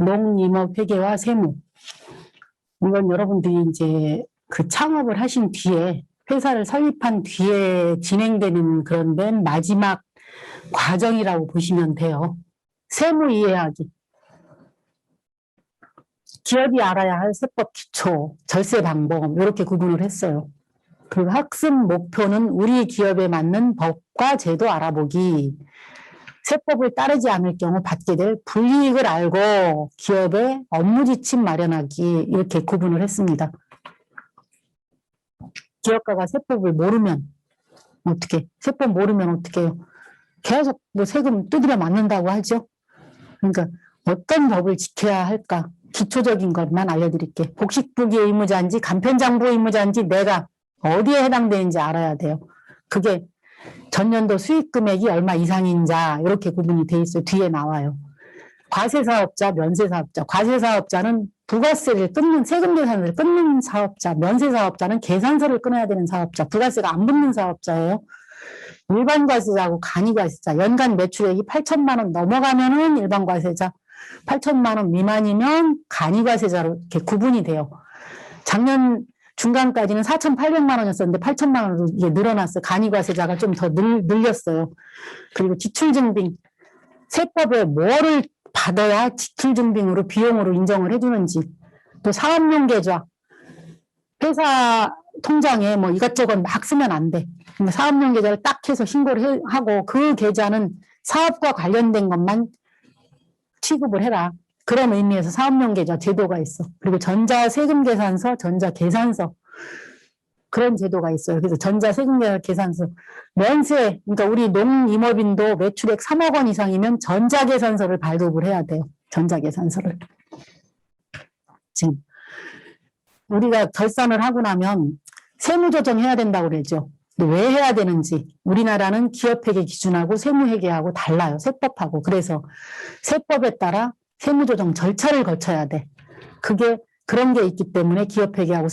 농림업회계와 세무. 이건 여러분들이 이제 그 창업을 하신 뒤에, 회사를 설립한 뒤에 진행되는 그런 맨 마지막 과정이라고 보시면 돼요. 세무 이해하기. 기업이 알아야 할 세법 기초, 절세 방법, 이렇게 구분을 했어요. 그리고 학습 목표는 우리 기업에 맞는 법과 제도 알아보기. 세법을 따르지 않을 경우 받게 될 불이익을 알고 기업의 업무 지침 마련하기, 이렇게 구분을 했습니다. 기업가가 세법을 모르면 어떻게? 세법 모르면 어떻게 해요? 계속 뭐 세금 두드려 맞는다고 하죠. 그러니까 어떤 법을 지켜야 할까? 기초적인 것만 알려드릴게. 복식부기 의무자인지 간편장부 의무자인지 내가 어디에 해당되는지 알아야 돼요. 그게 전년도 수익 금액이 얼마 이상인 자, 이렇게 구분이 돼 있어요. 뒤에 나와요. 과세사업자, 면세사업자. 과세사업자는 부가세를 끊는, 세금 계산을 끊는 사업자. 면세사업자는 계산서를 끊어야 되는 사업자. 부가세가 안 붙는 사업자예요. 일반 과세자하고 간이 과세자. 연간 매출액이 8천만 원 넘어가면은 일반 과세자, 8천만 원 미만이면 간이 과세자로 이렇게 구분이 돼요. 작년 중간까지는 4,800만 원이었었는데 8천만 원으로 이게 늘어났어요. 간이 과세자가 좀 더 늘렸어요. 그리고 지출증빙. 세법에 뭐를 받아야 지출증빙으로 비용으로 인정을 해주는지. 또 사업용 계좌. 회사 통장에 뭐 이것저것 막 쓰면 안 돼. 그러니까 사업용 계좌를 딱 해서 신고를 하고 그 계좌는 사업과 관련된 것만 취급을 해라. 그런 의미에서 사업용 계좌 제도가 있어. 그리고 전자세금계산서, 전자계산서, 그런 제도가 있어요. 그래서 전자세금계산서, 면세, 그러니까 우리 농임업인도 매출액 3억 원 이상이면 전자계산서를 발급을 해야 돼요. 전자계산서를. 지금 우리가 결산을 하고 나면 세무조정해야 된다고 그러죠. 왜 해야 되는지. 우리나라는 기업회계 기준하고 세무회계하고 달라요. 세법하고. 그래서 세법에 따라 세무조정 절차를 거쳐야 돼. 그게 그런 게 있기 때문에 기업회계하고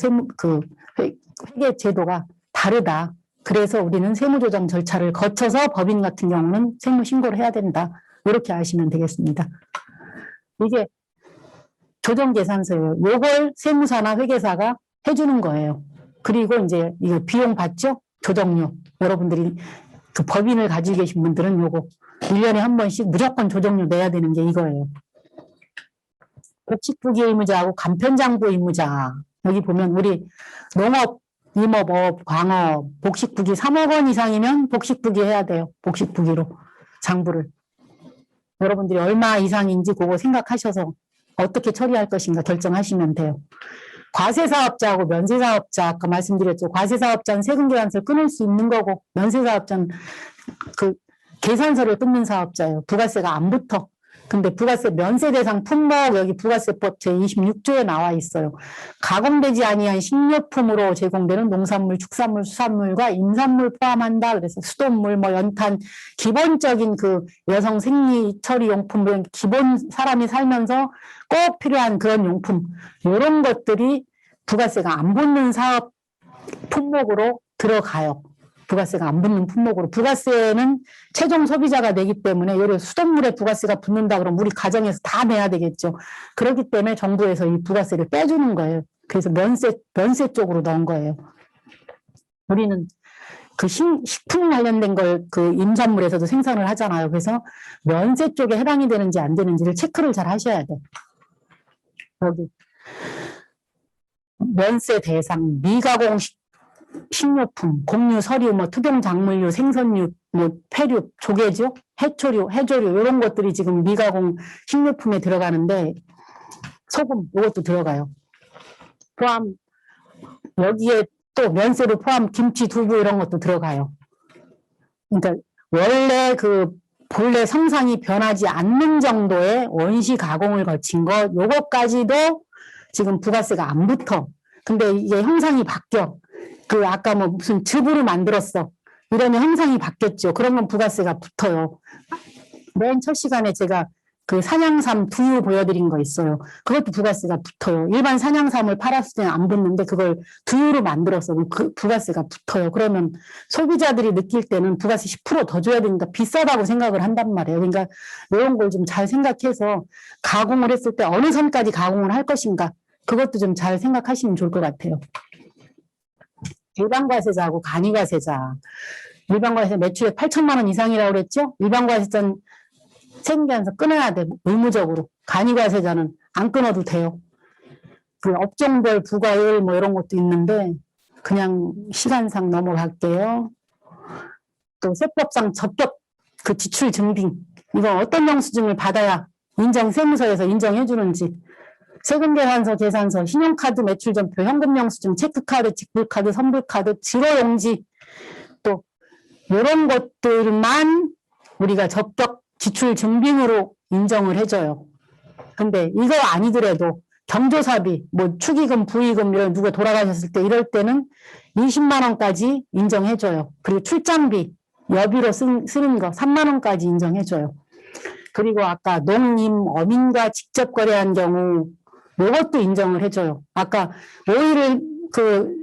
회계 제도가 다르다. 그래서 우리는 세무조정 절차를 거쳐서 법인 같은 경우는 세무신고를 해야 된다. 이렇게 아시면 되겠습니다. 이게 조정계산서예요. 요걸 세무사나 회계사가 해주는 거예요. 그리고 이제 이거 비용 받죠? 조정료. 여러분들이 그 법인을 가지고 계신 분들은 요거 1년에 한 번씩 무조건 조정료 내야 되는 게 이거예요. 복식부기 의무자하고 간편장부 의무자. 여기 보면 우리 농업, 임업업, 광업, 복식부기 3억 원 이상이면 복식부기 해야 돼요. 복식부기로 장부를. 여러분들이 얼마 이상인지 그거 생각하셔서 어떻게 처리할 것인가 결정하시면 돼요. 과세사업자하고 면세사업자, 아까 말씀드렸죠. 과세사업자는 세금계산서를 끊을 수 있는 거고, 면세사업자는 그 계산서를 끊는 사업자예요. 부가세가 안 붙어. 근데 부가세 면세 대상 품목, 여기 부가세법 제26조에 나와 있어요. 가공되지 아니한 식료품으로 제공되는 농산물, 축산물, 수산물과 임산물 포함한다. 그래서 수돗물, 뭐 연탄, 기본적인 그 여성 생리 처리 용품, 기본 사람이 살면서 꼭 필요한 그런 용품, 이런 것들이 부가세가 안 붙는 사업 품목으로 들어가요. 부가세가 안 붙는 품목으로. 부가세는 최종 소비자가 내기 때문에 예를 수돗물에 부가세가 붙는다 그러면 우리 가정에서 다 내야 되겠죠. 그렇기 때문에 정부에서 이 부가세를 빼주는 거예요. 그래서 면세 쪽으로 넣은 거예요. 우리는 그 식품 관련된 걸 그 임산물에서도 생산을 하잖아요. 그래서 면세 쪽에 해당이 되는지 안 되는지를 체크를 잘 하셔야 돼. 여기 면세 대상 미가공 식료품, 곡류, 서류, 뭐 특용 작물류, 생선류, 뭐 폐류, 조개죠, 해초류, 해조류 이런 것들이 지금 미가공 식료품에 들어가는데 소금 이것도 들어가요. 포함 여기에 또 면세로 포함 김치, 두부 이런 것도 들어가요. 그러니까 원래 그 본래 성상이 변하지 않는 정도의 원시 가공을 거친 것 요것까지도 지금 부가세가 안 붙어. 근데 이게 형상이 바뀌어. 그 아까 뭐 무슨 즙으로 만들었어. 이러면 형상이 바뀌었죠. 그러면 부가세가 붙어요. 맨 첫 시간에 제가 그 산양삼 두유 보여드린 거 있어요. 그것도 부가세가 붙어요. 일반 산양삼을 팔았을 때는 안 붙는데 그걸 두유로 만들어서 그 부가세가 붙어요. 그러면 소비자들이 느낄 때는 부가세 10% 더 줘야 되니까 비싸다고 생각을 한단 말이에요. 그러니까 이런 걸 좀 잘 생각해서 가공을 했을 때 어느 선까지 가공을 할 것인가 그것도 좀 잘 생각하시면 좋을 것 같아요. 일반과세자하고 간이과세자. 일반과세자 매출액 8천만 원 이상이라고 그랬죠? 일반과세자는 세금계산서 끊어야 돼, 의무적으로. 간이과세자는 안 끊어도 돼요. 그 업종별 부과일 뭐 이런 것도 있는데 그냥 시간상 넘어갈게요. 또 세법상 적격 그 지출 증빙 이거 어떤 영수증을 받아야 인정세무서에서 인정해주는지 세금계산서, 계산서, 신용카드 매출전표, 현금영수증, 체크카드, 직불카드, 선불카드, 지로용지 또 이런 것들만 우리가 적격 지출 증빙으로 인정을 해줘요. 근데 이거 아니더라도 경조사비, 뭐 축의금, 부의금 이런 누가 돌아가셨을 때 이럴 때는 20만 원까지 인정해줘요. 그리고 출장비, 여비로 쓰는 거 3만 원까지 인정해줘요. 그리고 아까 농임, 어민과 직접 거래한 경우 이것도 인정을 해줘요. 아까 오일을 그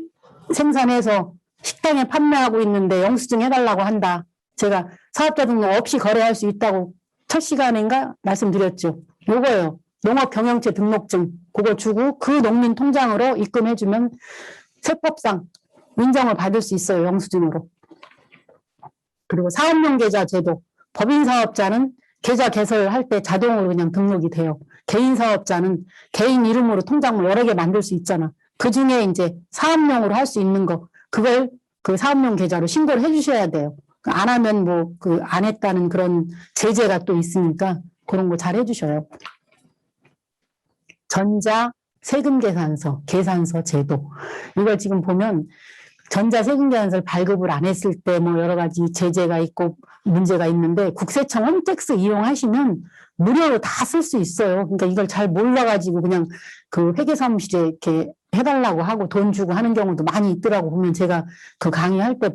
생산해서 식당에 판매하고 있는데 영수증 해달라고 한다. 제가 사업자 등록 없이 거래할 수 있다고 첫 시간인가 말씀드렸죠. 요거예요. 농업경영체 등록증 그거 주고 그 농민 통장으로 입금해주면 세법상 인정을 받을 수 있어요. 영수증으로. 그리고 사업용 계좌 제도. 법인사업자는 계좌 개설할 때 자동으로 그냥 등록이 돼요. 개인사업자는 개인 이름으로 통장을 여러 개 만들 수 있잖아. 그 중에 이제 사업용으로 할 수 있는 거 그걸 그 사업용 계좌로 신고를 해주셔야 돼요. 안 하면 뭐 그 안 했다는 그런 제재가 또 있으니까 그런 거 잘 해주셔요. 전자 세금계산서, 계산서 제도. 이걸 지금 보면 전자 세금계산서를 발급을 안 했을 때 뭐 여러 가지 제재가 있고 문제가 있는데 국세청 홈택스 이용하시면 무료로 다 쓸 수 있어요. 그러니까 이걸 잘 몰라가지고 그냥 그 회계사무실에 이렇게 해달라고 하고 돈 주고 하는 경우도 많이 있더라고. 보면 제가 그 강의할 때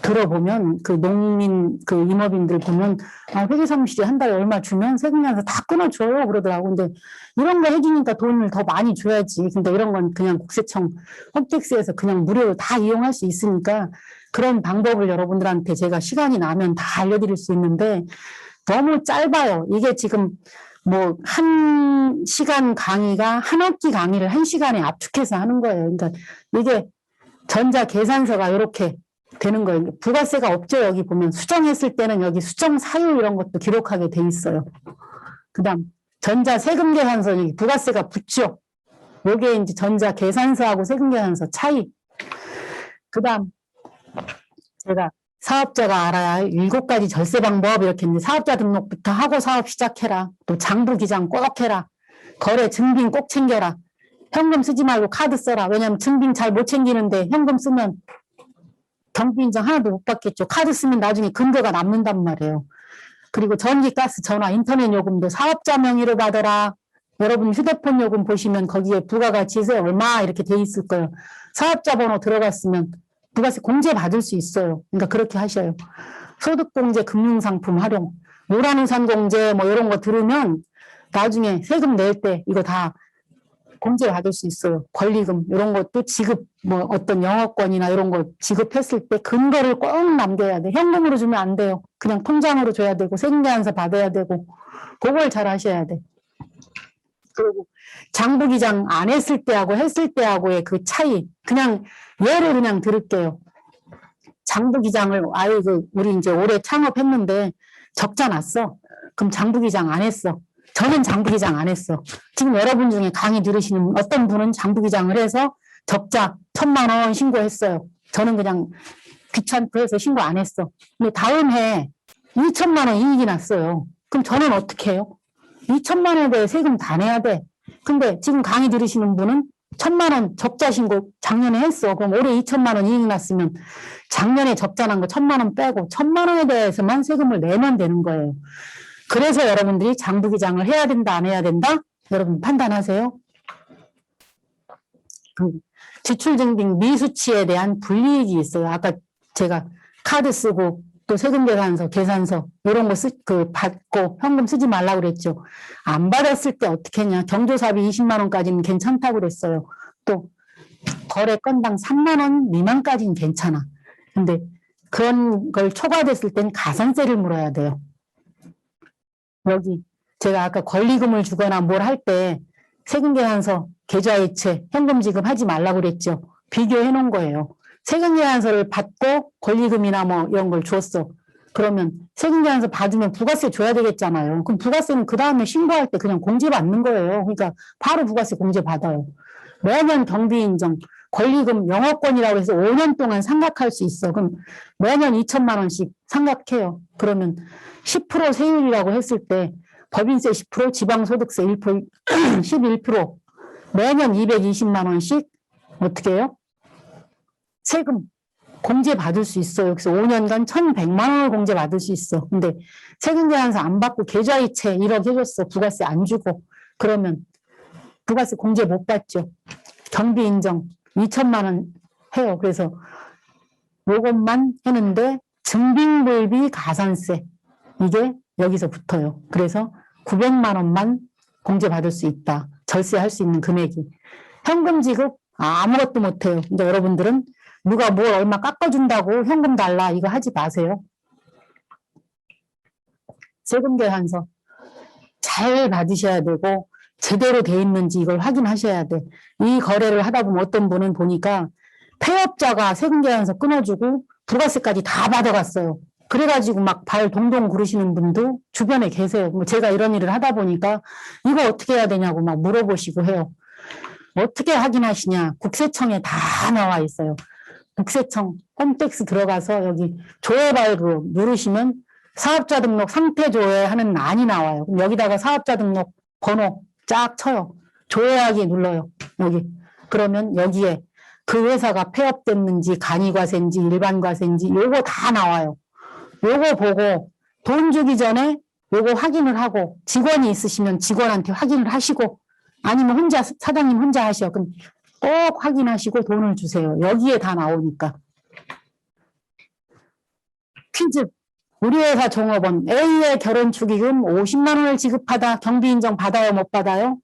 들어보면 그 농민 그 임업인들 보면 회계사무실에 한 달에 얼마 주면 세금계산서 다 끊어줘요 그러더라고. 근데 이런 거 해주니까 돈을 더 많이 줘야지. 근데 이런 건 그냥 국세청 홈택스에서 그냥 무료로 다 이용할 수 있으니까 그런 방법을 여러분들한테 제가 시간이 나면 다 알려드릴 수 있는데 너무 짧아요. 이게 지금 뭐 한 시간 강의가 한 학기 강의를 한 시간에 압축해서 하는 거예요. 그러니까 이게 전자 계산서가 이렇게 되는 거예요. 부가세가 없죠. 여기 보면 수정했을 때는 여기 수정 사유 이런 것도 기록하게 돼 있어요. 그다음 전자 세금 계산서 여기 부가세가 붙죠. 요게 이제 전자 계산서하고 세금 계산서 차이. 그다음 제가 사업자가 알아야 할 7가지 절세 방법 이렇게 했는데 사업자 등록부터 하고 사업 시작해라. 또 장부 기장 꼭 해라. 거래 증빙 꼭 챙겨라. 현금 쓰지 말고 카드 써라. 왜냐하면 증빙 잘 못 챙기는데 현금 쓰면 경비인증 하나도 못 받겠죠. 카드 쓰면 나중에 근거가 남는단 말이에요. 그리고 전기, 가스, 전화, 인터넷 요금도 사업자 명의로 받아라. 여러분 휴대폰 요금 보시면 거기에 부가가치세 얼마 이렇게 돼 있을 거예요. 사업자 번호 들어갔으면 부가세 공제 받을 수 있어요. 그러니까 그렇게 하셔요. 소득공제, 금융상품 활용, 요란우산 공제 뭐 이런 거 들으면 나중에 세금 낼 때 이거 다 공제 받을 수 있어요. 권리금 이런 것도 지급 뭐 어떤 영업권이나 이런 거 지급했을 때 근거를 꼭 남겨야 돼. 현금으로 주면 안 돼요. 그냥 통장으로 줘야 되고 세금계산서 받아야 되고 그걸 잘 하셔야 돼. 그리고 장부기장 안 했을 때하고 했을 때하고의 그 차이 그냥 예를 그냥 들을게요. 장부기장을 아예 우리 이제 올해 창업했는데 적자 났어. 그럼 장부기장 안 했어. 저는 장부기장 안 했어. 지금 여러분 중에 강의 들으시는 어떤 분은 장부기장을 해서 적자 1,000만 원 신고했어요. 저는 그냥 귀찮고 해서 신고 안 했어. 근데 다음 해 2,000만 원 이익이 났어요. 그럼 저는 어떻게 해요? 2,000만 원에 대해 세금 다 내야 돼. 근데 지금 강의 들으시는 분은 1,000만 원 적자 신고 작년에 했어. 그럼 올해 2,000만 원 이익 났으면 작년에 적자 난 거 1,000만 원 빼고 1,000만 원에 대해서만 세금을 내면 되는 거예요. 그래서 여러분들이 장부기장을 해야 된다, 안 해야 된다? 여러분 판단하세요. 지출증빙 미수치에 대한 불이익이 있어요. 아까 제가 카드 쓰고 또 세금계산서, 계산서 이런 거 받고 현금 쓰지 말라고 그랬죠. 안 받았을 때 어떻게 했냐. 경조사비 20만 원까지는 괜찮다고 그랬어요. 또 거래 건당 3만 원 미만까지는 괜찮아. 근데 그런 걸 초과됐을 땐 가산세를 물어야 돼요. 여기 제가 아까 권리금을 주거나 뭘 할 때 세금계산서, 계좌이체, 현금 지급하지 말라고 그랬죠. 비교해 놓은 거예요. 세금계산서를 받고 권리금이나 뭐 이런 걸 줬어. 그러면 세금계산서 받으면 부가세 줘야 되겠잖아요. 그럼 부가세는 그 다음에 신고할 때 그냥 공제 받는 거예요. 그러니까 바로 부가세 공제 받아요. 매년 경비인정, 권리금 영업권이라고 해서 5년 동안 상각할 수 있어. 그럼 매년 2천만 원씩 상각해요. 그러면 10% 세율이라고 했을 때 법인세 10%, 지방소득세 1%, 11%, 매년 220만 원씩 어떻게 해요? 세금 공제 받을 수 있어요. 그래서 5년간 1,100만 원을 공제 받을 수 있어. 근데 세금계산서 안 받고 계좌이체 1억 해줬어. 부가세 안 주고. 그러면 부가세 공제 못 받죠. 경비인정 2천만 원 해요. 그래서 요것만 했는데 증빙불비 가산세 이게 여기서 붙어요. 그래서 900만 원만 공제 받을 수 있다. 절세할 수 있는 금액이. 현금 지급 아무것도 못해요. 근데 여러분들은 누가 뭘 얼마 깎아준다고 현금 달라 이거 하지 마세요. 세금계산서 잘 받으셔야 되고 제대로 돼 있는지 이걸 확인하셔야 돼. 이 거래를 하다 보면 어떤 분은 보니까 폐업자가 세금계산서 끊어주고 부가세까지 다 받아갔어요. 그래가지고 막 발 동동 구르시는 분도 주변에 계세요. 제가 이런 일을 하다 보니까 이거 어떻게 해야 되냐고 막 물어보시고 해요. 어떻게 확인하시냐. 국세청에 다 나와 있어요. 국세청 홈택스 들어가서 여기 조회 발급 누르시면 사업자 등록 상태 조회하는 란이 나와요. 그럼 여기다가 사업자 등록 번호 쫙 쳐요. 조회하기 눌러요. 여기. 그러면 여기에 그 회사가 폐업됐는지 간이과세인지 일반과세인지 요거 다 나와요. 요거 보고 돈 주기 전에 요거 확인을 하고 직원이 있으시면 직원한테 확인을 하시고 아니면 혼자 사장님 혼자 하셔. 그럼 꼭 확인하시고 돈을 주세요. 여기에 다 나오니까. 퀴즈. 우리 회사 종업원 A의 결혼 축의금 50만 원을 지급하다 경비인정 받아요 못 받아요?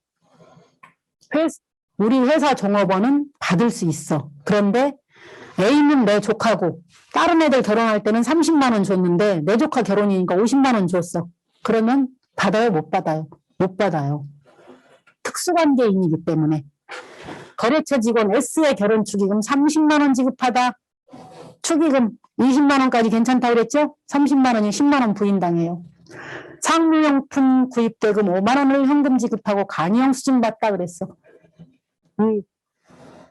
우리 회사 종업원은 받을 수 있어. 그런데 A는 내 조카고 다른 애들 결혼할 때는 30만 원 줬는데 내 조카 결혼이니까 50만 원 줬어. 그러면 받아요 못 받아요? 못 받아요. 특수관계인이기 때문에. 거래처 직원 S의 결혼 축의금 30만 원 지급하다 축의금 20만 원까지 괜찮다고 그랬죠? 30만 원이 10만 원 부인당해요. 상무용품 구입대금 5만 원을 현금 지급하고 간이형 수증받다 그랬어.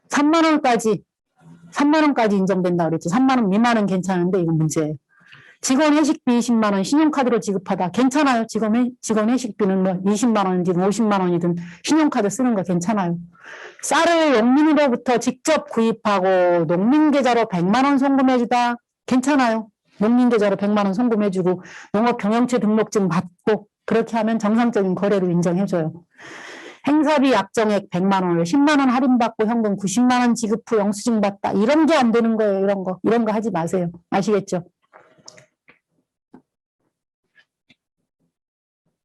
3만 원까지 인정된다 그랬죠. 3만 원 미만은 괜찮은데 이건 문제예요. 직원 회식비 20만 원 신용카드로 지급하다 괜찮아요. 직원 회식비는 뭐 20만 원이든 50만 원이든 신용카드 쓰는 거 괜찮아요. 쌀을 농민으로부터 직접 구입하고 농민계좌로 100만 원 송금해주다 괜찮아요. 농민계좌로 100만 원 송금해주고 농업경영체 등록증 받고 그렇게 하면 정상적인 거래로 인정해줘요. 행사비 약정액 100만 원을 10만 원 할인받고 현금 90만 원 지급 후 영수증 받다. 이런 게 안 되는 거예요. 이런 거 하지 마세요. 아시겠죠?